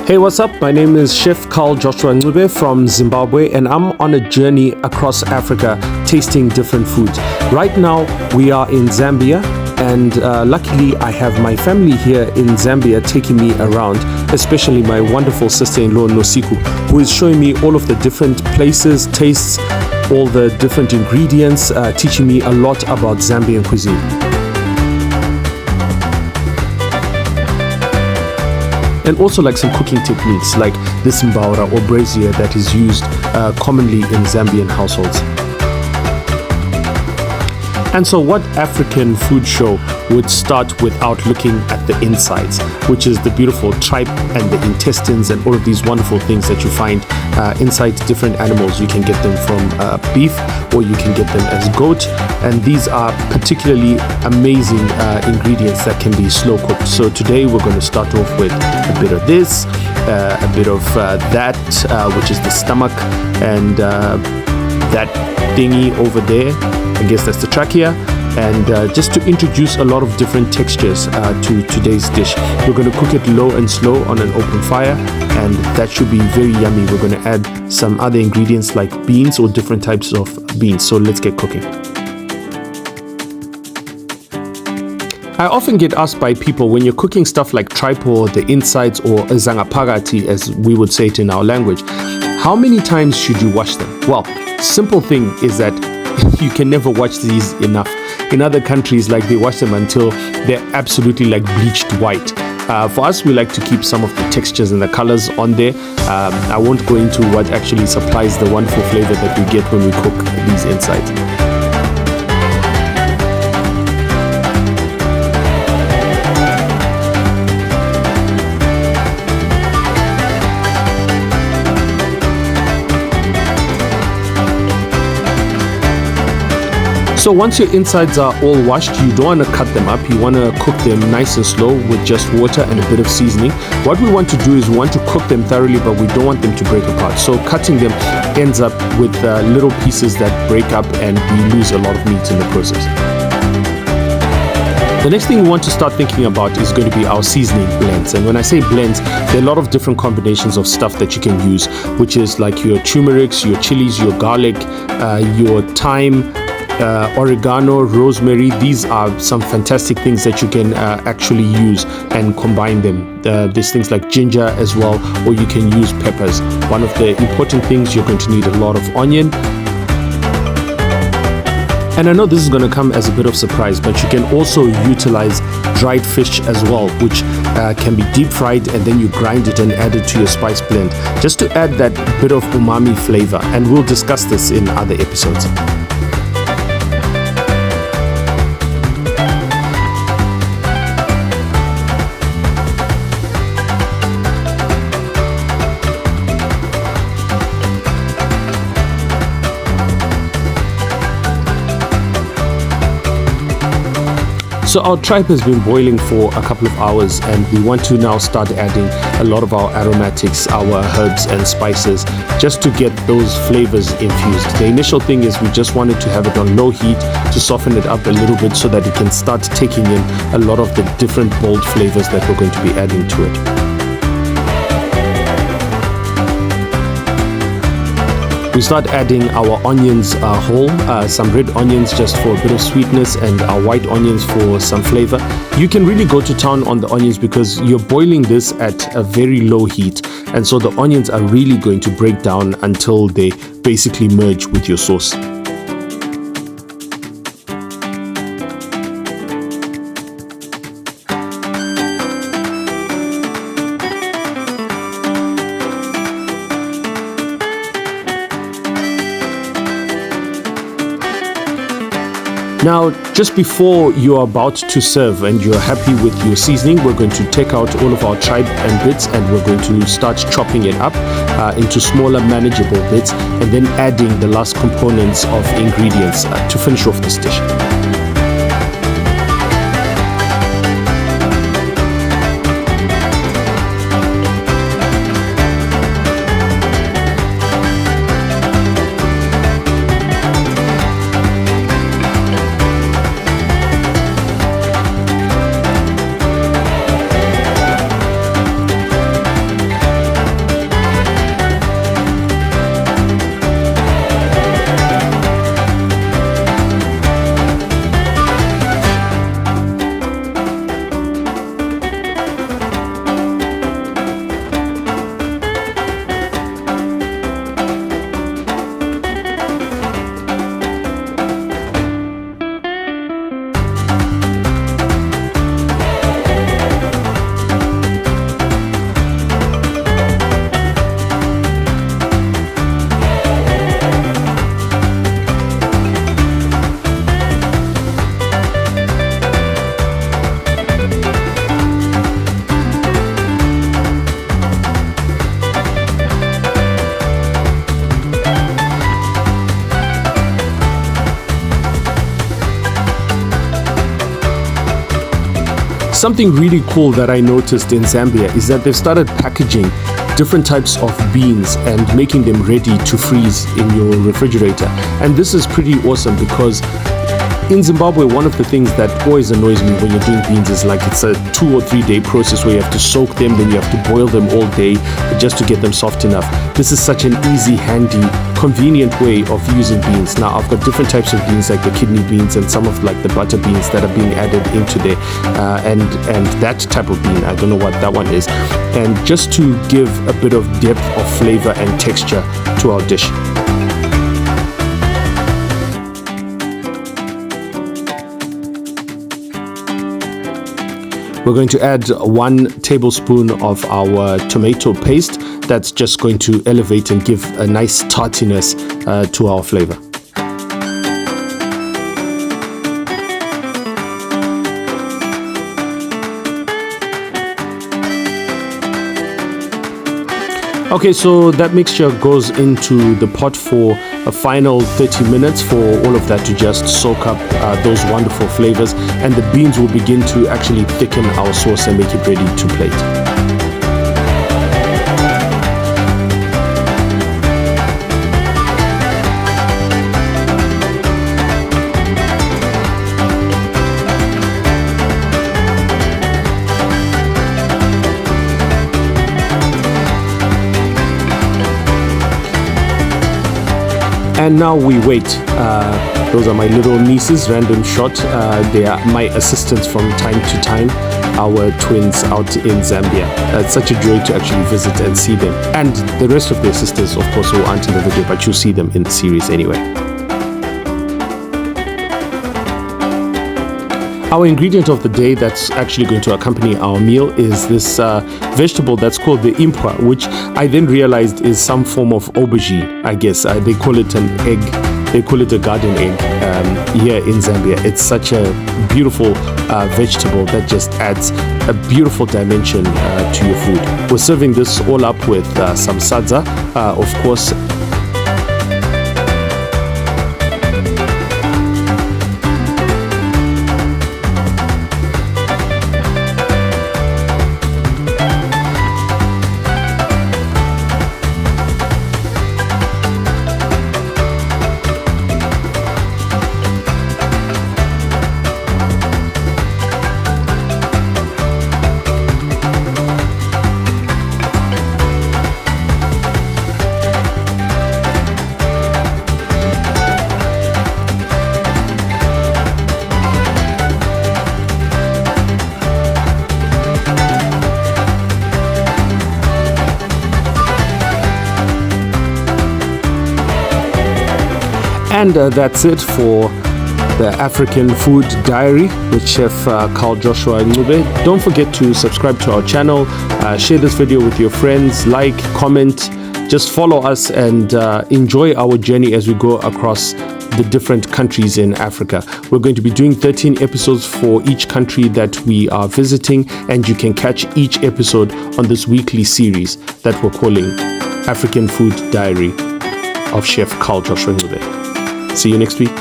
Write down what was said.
Hey, what's up? My name is Chef Carl Joshua Ncube from Zimbabwe, and I'm on a journey across Africa tasting different foods. Right now, we are in Zambia, and luckily I have my family here in Zambia taking me around, especially my wonderful sister-in-law Nosiku, who is showing me all of the different places, tastes, all the different ingredients, teaching me a lot about Zambian cuisine. And also like some cooking techniques like this mbaura or brazier that is used commonly in Zambian households. And so what African food show would start without looking at the insides, which is the beautiful tripe and the intestines and all of these wonderful things that you find inside different animals. You can get them from beef, or you can get them as goat. And these are particularly amazing ingredients that can be slow cooked. So today we're going to start off with a bit of this, a bit of that, which is the stomach, and that thingy over there. I guess that's the trachea, and just to introduce a lot of different textures to today's dish. We're going to cook it low and slow on an open fire, and that should be very yummy. We're going to add some other ingredients like beans or different types of beans. So let's get cooking. I often get asked by people, when you're cooking stuff like tripe or the insides or zangapagati, as we would say it in our language, how many times should you wash them? Well, simple thing is that you can never wash these enough. In other countries, like, they wash them until they're absolutely like bleached white. For us, we like to keep some of the textures and the colors on there. I won't go into what actually supplies the wonderful flavor that we get when we cook these insides. So once your insides are all washed, you don't want to cut them up. You want to cook them nice and slow with just water and a bit of seasoning. What we want to do is we want to cook them thoroughly, but we don't want them to break apart. So cutting them ends up with little pieces that break up, and we lose a lot of meat in the process. The next thing we want to start thinking about is going to be our seasoning blends. And when I say blends, there are a lot of different combinations of stuff that you can use, which is like your turmerics, your chilies, your garlic, your thyme, oregano, rosemary. These are some fantastic things that you can actually use and combine them. There's things like ginger as well, or you can use peppers. One of the important things, you're going to need a lot of onion. And I know this is going to come as a bit of surprise, but you can also utilize dried fish as well, which can be deep fried, and then you grind it and add it to your spice blend, just to add that bit of umami flavor. And we'll discuss this in other episodes. So our tripe has been boiling for a couple of hours, and we want to now start adding a lot of our aromatics, our herbs and spices, just to get those flavors infused. The initial thing is we just wanted to have it on low heat to soften it up a little bit so that it can start taking in a lot of the different bold flavors that we're going to be adding to it. We start adding our onions whole, some red onions just for a bit of sweetness, and our white onions for some flavor. You can really go to town on the onions because you're boiling this at a very low heat, and so the onions are really going to break down until they basically merge with your sauce. Now, just before you're about to serve and you're happy with your seasoning, we're going to take out all of our tripe and bits, and we're going to start chopping it up into smaller manageable bits, and then adding the last components of ingredients to finish off this dish. Something really cool that I noticed in Zambia is that they've started packaging different types of beans and making them ready to freeze in your refrigerator. And this is pretty awesome because in Zimbabwe, one of the things that always annoys me when you're doing beans is like it's a 2 or 3 day process where you have to soak them, then you have to boil them all day just to get them soft enough. This is such an easy, handy, convenient way of using beans. Now I've got different types of beans like the kidney beans and some of like the butter beans that are being added into there, and that type of bean, I don't know what that one is, and just to give a bit of depth of flavor and texture to our dish. We're going to add 1 tablespoon of our tomato paste. That's just going to elevate and give a nice tartiness to our flavor. Okay, so that mixture goes into the pot for a final 30 minutes for all of that to just soak up those wonderful flavors, and the beans will begin to actually thicken our sauce and make it ready to plate. And now we wait. Those are my little nieces, random shot. They are my assistants from time to time, our twins out in Zambia. It's such a joy to actually visit and see them. And the rest of their sisters, of course, who aren't in the video, but you'll see them in the series anyway. Our ingredient of the day that's actually going to accompany our meal is this vegetable that's called the impwa, which I then realized is some form of aubergine, I guess. They call it an egg. They call it a garden egg here in Zambia. It's such a beautiful vegetable that just adds a beautiful dimension to your food. We're serving this all up with some sadza, of course. And that's it for the African Food Diary with Chef Carl Joshua Ncube. Don't forget to subscribe to our channel, share this video with your friends, like, comment, just follow us and enjoy our journey as we go across the different countries in Africa. We're going to be doing 13 episodes for each country that we are visiting, and you can catch each episode on this weekly series that we're calling African Food Diary of Chef Carl Joshua Ncube. See you next week.